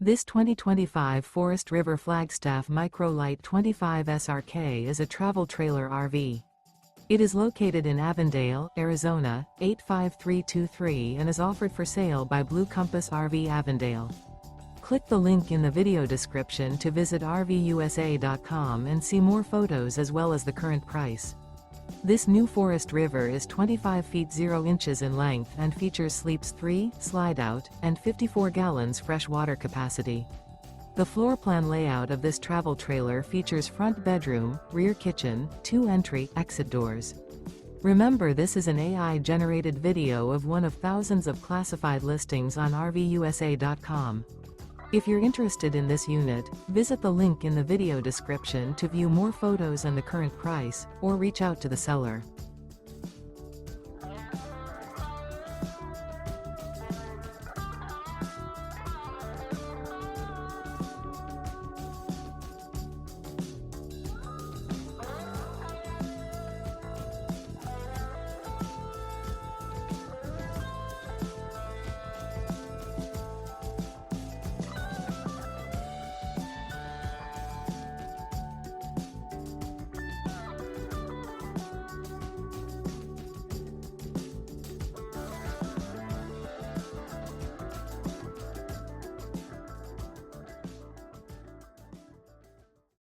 This 2025 Forest River Flagstaff Micro Lite 25 SRK is a travel trailer RV. It is located in Avondale, Arizona, 85323 and is offered for sale by Blue Compass RV Avondale. Click the link in the video description to visit RVUSA.com and see more photos as well as the current price. This new Forest River is 25 feet 0 inches in length and features sleeps 3, Slideout, and 54 gallons fresh water capacity. The floor plan layout of this travel trailer features front bedroom, rear kitchen, 2 entry/exit doors. Remember, this is an AI-generated video of one of thousands of classified listings on RVUSA.com. If you're interested in this unit, visit the link in the video description to view more photos and the current price, or reach out to the seller.